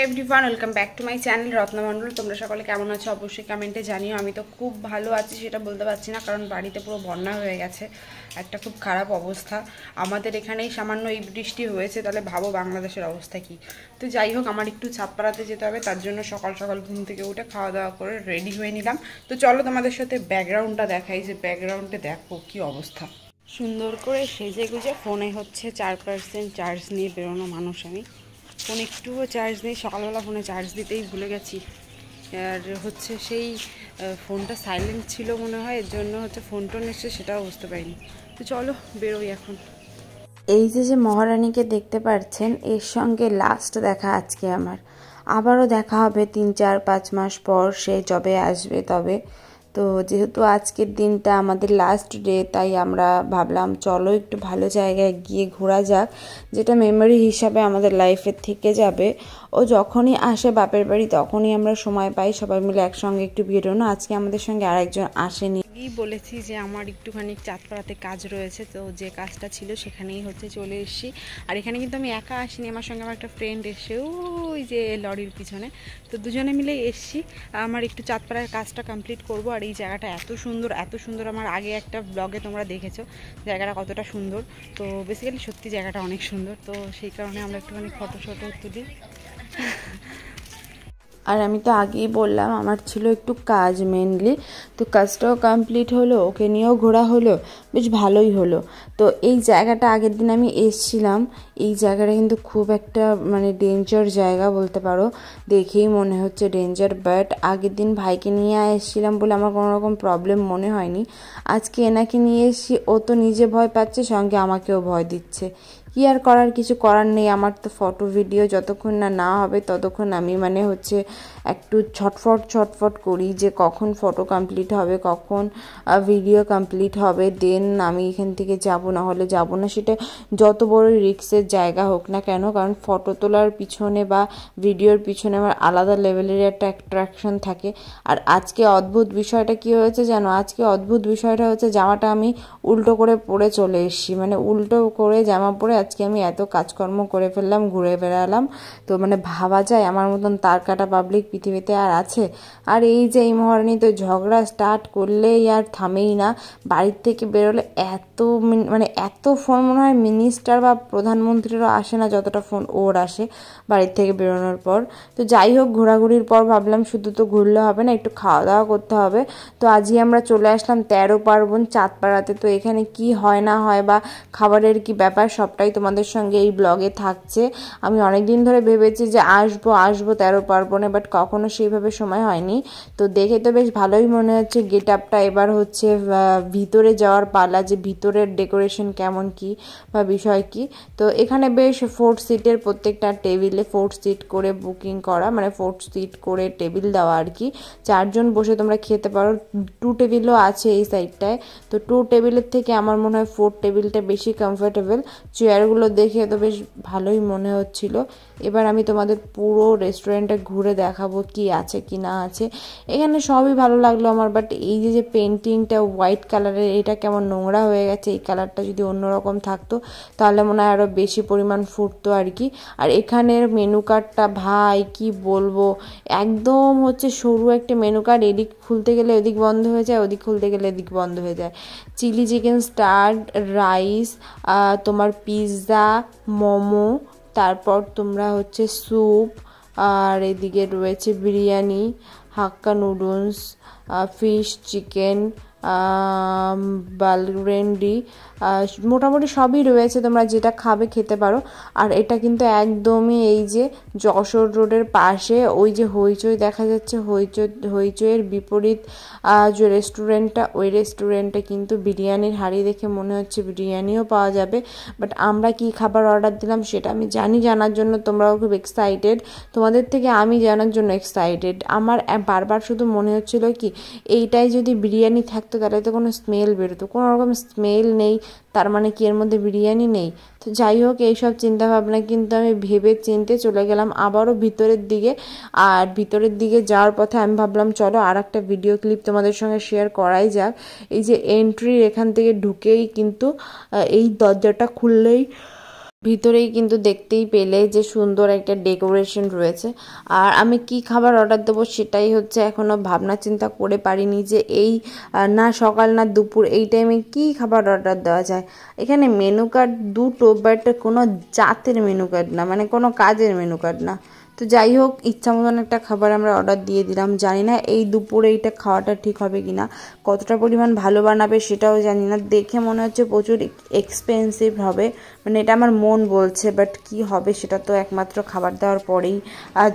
Everyone, welcome back to my channel Ratna Mondal. তোমরা সকলে কেমন আছো অবশ্যই কমেন্টে জানিও। আমি তো খুব ভালো আছি সেটা বলতে পারছি না, কারণ বাড়িতে পুরো বন্যা হয়ে গেছে, একটা খুব খারাপ অবস্থা। আমাদের এখানেই সামান্য এই বৃষ্টি হয়েছে, তাহলে ভাবো বাংলাদেশের অবস্থা কী। তো যাই হোক, আমার একটু চাঁদপাড়াতে যেতে হবে, তার জন্য সকাল সকাল ঘুম থেকে উঠে খাওয়া দাওয়া করে রেডি হয়ে নিলাম। তো চলো তোমাদের সাথে ব্যাকগ্রাউন্ডটা দেখাই, যে ব্যাকগ্রাউন্ডে দেখো কী অবস্থা। সুন্দর করে সেজে গুজে ফোনে হচ্ছে 4% চার্জ নিয়ে বেরোনো মানুষ আমি। ফোন একটুও চার্জ নেই, সকালবেলা ফোনে চার্জ দিতেই ভুলে গেছি। আর হচ্ছে সেই ফোনটা সাইলেন্ট ছিল মনে হয়, এর জন্য হচ্ছে ফোন টোন এসছে সেটাও বুঝতে পারিনি। তো চলো বেরোই এখন। এই যে মহারানীকে দেখতে পাচ্ছেন, এর সঙ্গে লাস্ট দেখা আজকে আমার। আবারও দেখা হবে 3-4-5 মাস পর, সে যবে আসবে তবে। তো যেহেতু আজকের দিনটা আমাদের লাস্ট ডে, তাই আমরা ভাবলাম চলো একটু ভালো জায়গায় গিয়ে ঘোরা যাক, যেটা মেমোরি হিসাবে আমাদের লাইফে থেকে যাবে। ও যখনই আসে বাপের বাড়ি তখনই আমরা সময় পাই সবাই মিলে একসঙ্গে একটু বেরোনো। আজকে আমাদের সঙ্গে আরেকজন আসেনি। বলেছি যে আমার একটুখানি চাঁদপাড়াতে কাজ রয়েছে, তো যে কাজটা ছিল সেখানেই হচ্ছে চলে এসেছি। আর এখানে কিন্তু আমি একা আসিনি, আমার সঙ্গে আমার একটা ফ্রেন্ড এসে ওই যে লরির পিছনে, তো দুজনে মিলে এসেছি। আমার একটু চাঁদপাড়ার কাজটা কমপ্লিট করব। আর এই জায়গাটা এত সুন্দর এত সুন্দর, আমার আগে একটা ব্লগে তোমরা দেখেছো জায়গাটা কতটা সুন্দর। তো বেসিক্যালি সত্যি জায়গাটা অনেক সুন্দর, তো সেই কারণে আমরা একটুখানি ফটো তুলি। আর আমি তো আগেই বললাম আমার ছিল একটু কাজ মেনলি, তো কাজটাও কমপ্লিট হলো, ওকে নিয়েও ঘোরা হলো, বেশ ভালোই হলো। তো এই জায়গাটা আগের দিন আমি এসছিলাম, এই জায়গাটা কিন্তু খুব একটা মানে ডেঞ্জার জায়গা বলতে পারো, দেখেই মনে হচ্ছে ডেঞ্জার। বাট আগের দিন ভাইকে নিয়ে এসেছিলাম বলে আমার কোনো রকম প্রবলেম মনে হয়নি। আজকে এনাকে নিয়ে এসেছি, ও তো নিজে ভয় পাচ্ছে, সঙ্গে আমাকেও ভয় দিচ্ছে। কি আর করার, কিছু করার নেই। আমার তো ফটো ভিডিও যতক্ষণ না হবে ততক্ষণ আমি মানে হচ্ছে একটু ছটফট করি যে কখন ফটো কমপ্লিট হবে, কখন ভিডিও কমপ্লিট হবে, দেন আমি এখান থেকে যাব, না হলে যাব না। সেটা যত বড় রিস্কের জায়গা হোক না কেন, কারণ ফটো তোলার পিছনে বা ভিডিওর পিছনে আমার আলাদা লেভেলের একটা অ্যাট্রাকশন থাকে। আর আজকে অদ্ভুত বিষয়টা কি হয়েছে জানো, আজকে অদ্ভুত বিষয়টা হচ্ছে জামাটা আমি উল্টো করে পরে চলে এসেছি, মানে উল্টো করে জামা পরে আজকে আমি এত কাজকর্ম করে ফেললাম, ঘুরে বেড়ালাম। তো মানে ভাবা যায় আমার মতন তার কাটা পাবলিক পৃথিবীতে আর আছে? আর এই যে এই মহারানী তো ঝগড়া স্টার্ট করলেই আর থামেই না। বাড়ির থেকে বেরোলে এত মানে এত ফোন মনে হয় মিনিস্টার বা প্রধানমন্ত্রীরও আসে না যতটা ফোন ওর আসে বাড়ির থেকে বেরোনোর পর। তো যাই হোক, ঘোরাঘুরির পর ভাবলাম শুধু তো ঘুরলে হবে না, একটু খাওয়া দাওয়া করতে হবে। তো আজই আমরা চলে আসলাম 13 পার্বণ চাঁদপাড়াতে। তো এখানে কি হয় না হয় বা খাবারের কি ব্যাপার সবটাই তোমাদের সঙ্গে এই ব্লগে থাকছে। আমি অনেক দিন ধরে ভেবেছি যে আসবো 13 পার্বণে, বাট কখনো সেইভাবে সময় হয়নি। তো দেখে তো বেশ ভালোই মনে হচ্ছে গেট আপটা। এবার হচ্ছে ভিতরে যাওয়ার পালা, যে ভিতরের ডেকোরেশন কেমন কি বা বিষয় কি। তো এখানে বেশ 4 সিটের প্রত্যেকটা টেবিলে 4 সিট করে বুকিং করা, মানে 4 সিট করে টেবিল দেওয়া আর কি। 4 জন বসে তোমরা খেতে পারো। 2 টেবিলও আছে এই সাইডটায়। তো 2 টেবিলের থেকে আমার মনে হয় 4 টেবিলটা বেশি কমফোর্টেবল। চেয়ারগুলো দেখে তো বেশ ভালোই মনে হচ্ছিল। এবার আমি তোমাদের পুরো রেস্টুরেন্টে ঘুরে দেখাবো কি আছে কি না আছে। এখানে সবই ভালো লাগলো আমার, বাট এই যে পেন্টিংটা হোয়াইট কালারের, এটা কেমন নোংরা হয়ে গেছে। এই কালারটা যদি অন্যরকম থাকতো তাহলে মনে হয় আরও বেশি পরিমাণ ফুটতো আর কি। আর এখানের মেনু কার্ডটা ভাই কি বলবো, একদম হচ্ছে সরু একটা মেনু কার্ড, এদিক খুলতে গেলে ওদিক বন্ধ হয়ে যায়, ওদিক খুলতে গেলে এদিক বন্ধ হয়ে যায়। চিলি চিকেন স্টার্ড রাইস, তোমার পিৎজা, মোমো, তারপর তোমরা হচ্ছে স্যুপ, আর এদিকে রয়েছে বিরিয়ানি, হাক্কা নুডলস, ফিশ চিকেন, বালরেন্ডি, মোটামুটি সবই রয়েছে, তোমরা যেটা খাবে খেতে পারো। আর এটা কিন্তু একদমই এই যে যশোর রোডের পাশে, ওই যে হইচই দেখা যাচ্ছে, হইচইয়ের বিপরীত যে রেস্টুরেন্টটা, ওই রেস্টুরেন্টে কিন্তু বিরিয়ানির হাঁড়ি দেখে মনে হচ্ছে বিরিয়ানিও পাওয়া যাবে। বাট আমরা কি খাবার অর্ডার দিলাম সেটা আমি জানার জন্য তোমরাও খুব এক্সাইটেড, তোমাদের থেকে আমি জানার জন্য এক্সাইটেড। আমার বারবার শুধু মনে হচ্ছিল কি, এইটাই যদি বিরিয়ানি থাকতো তাহলে তো কোনো স্মেল বেরোতো, কোনো রকম স্মেল নেই, তার মানে কি এর মধ্যে বিরিয়ানি নেই? তো যাই হোক, এইসব চিন্তাভাবনা কিন্তু আমি ভেবে চিনতে চলে গেলাম আবারও ভিতরের দিকে। আর ভিতরের দিকে যাওয়ার পথে আমি ভাবলাম চলো আর একটা ভিডিও ক্লিপ তোমাদের সঙ্গে শেয়ার করাই যাক। এই যে এন্ট্রির এখান থেকে ঢুকেই কিন্তু এই দরজাটা খুললেই ভিতরেই কিন্তু দেখতেই পেলে যে সুন্দর একটা ডেকোরেশন রয়েছে। আর আমি কি খাবার অর্ডার দেবো সেটাই হচ্ছে এখনও ভাবনা চিন্তা করে পারিনি যে এই না সকাল না দুপুর এই টাইমে কি খাবার অর্ডার দেওয়া যায়। এখানে মেনু কার্ড দুটো, বাট কোনো জাতের মেনু কার্ড না, মানে কোনো কাজের মেনু কার্ড না। তো যাই হোক, ইচ্ছা মতন একটা খাবার আমরা অর্ডার দিয়ে দিলাম। জানি না এই দুপুরে এইটা খাওয়াটা ঠিক হবে কি না, কতটা পরিমাণ ভালো বানাবে সেটাও জানি না। দেখে মনে হচ্ছে প্রচুর এক্সপেন্সিভ হবে, মানে এটা আমার মন বলছে, বাট কি হবে সেটা তো একমাত্র খাবার দেওয়ার পরেই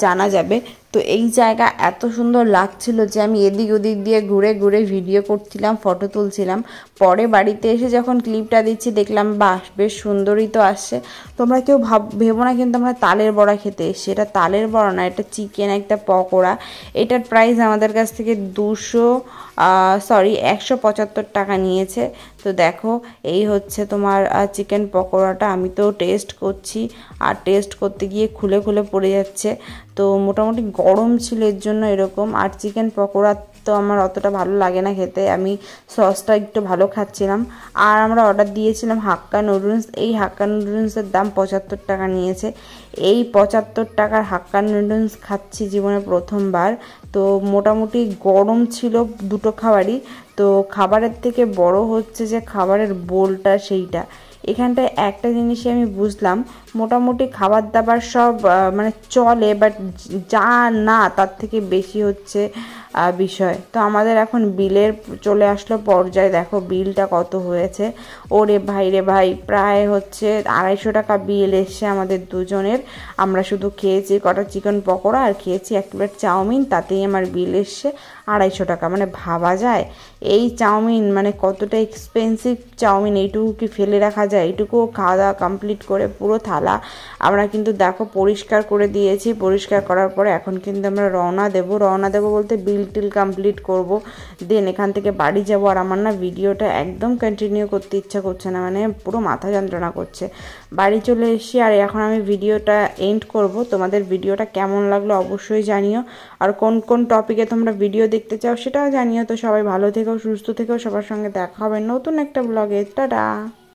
জানা যাবে। তো এই জায়গা এত সুন্দর লাগছিল যে আমি এদিক ওদিক দিয়ে ঘুরে ঘুরে ভিডিও করছিলাম, ফটো তুলছিলাম। পরে বাড়িতে এসে যখন ক্লিপটা দিচ্ছি দেখলাম বাহ, বেশ সুন্দরই তো আসছে। তোমরা কেউ ভেবো না কিন্তু আমরা তালের বড়া খেতে এসেছি। এটা তালের বড়া না, এটা চিকেন একটা পকোড়া। এটার প্রাইস আমাদের কাছ থেকে 175 টাকা নিয়েছে। তো দেখো, এই হচ্ছে তোমার চিকেন পকোড়াটা। আমি তো টেস্ট করছি, আর টেস্ট করতে গিয়ে খুলে খুলে পড়ে যাচ্ছে। তো মোটামুটি গরম ছিল এর জন্য এরকম। আর চিকেন পকোড়া তো আমার অতটা ভালো লাগে না খেতে, আমি সসটা একটু ভালো খাচ্ছিলাম। আর আমরা অর্ডার দিয়েছিলাম হাক্কা নুডলস। এই হাক্কা নুডলসের দাম 75 টাকা নিয়েছে। এই 75 টাকার হাক্কা নুডলস খাচ্ছি জীবনে প্রথমবার। তো মোটামুটি গরম ছিল দুটো খাবারই। তো খাবারের থেকে বড় হচ্ছে যে খাবারের বোলটা, সেইটা এখানটায় একটা জিনিসই আমি বুঝলাম, মোটামুটি খাবার দাবার সব মানে চলে, বাট যা না তার থেকে বেশি হচ্ছে বিষয়। তো আমাদের এখন বিলের চলে আসলো পর্যায়ে। দেখো বিলটা কত হয়েছে। ওরে ভাই রে ভাই, প্রায় হচ্ছে 250 টাকা বিল এসছে আমাদের দুজনের। আমরা শুধু খেয়েছি কটা চিকেন পকোড়া আর খেয়েছি 1 প্লেট চাউমিন, তাতেই আমার বিল এসছে 250 টাকা। মানে ভাবা যায় এই চাউমিন মানে কতটা এক্সপেন্সিভ চাউমিন, এইটুকু কি ফেলে রাখা যায়? এইটুকুও খাওয়া দাওয়া কমপ্লিট করে পুরো থালা আমরা কিন্তু দেখো পরিষ্কার করে দিয়েছি। পরিষ্কার করার পরে এখন কিন্তু আমরা রওনা দেবো বলতে বিল টিল কমপ্লিট করব, দেন এখান থেকে বাড়ি যাব। আর আমার না ভিডিওটা একদম কন্টিনিউ করতে ইচ্ছা করছে না, মানে পুরো মাথা যন্ত্রণা করছে। বাড়ি চলে এসেছি আর এখন আমি ভিডিওটা এন্ড করব। তোমাদের ভিডিওটা কেমন লাগলো অবশ্যই জানিও, আর কোন কোন টপিকে তোমরা ভিডিও দেখতে চাও সেটাও জানিও। তো সবাই ভালো থেকো, সুস্থ থেকো, সবার সঙ্গে দেখা হবে নতুন একটা ব্লগে। টাটা।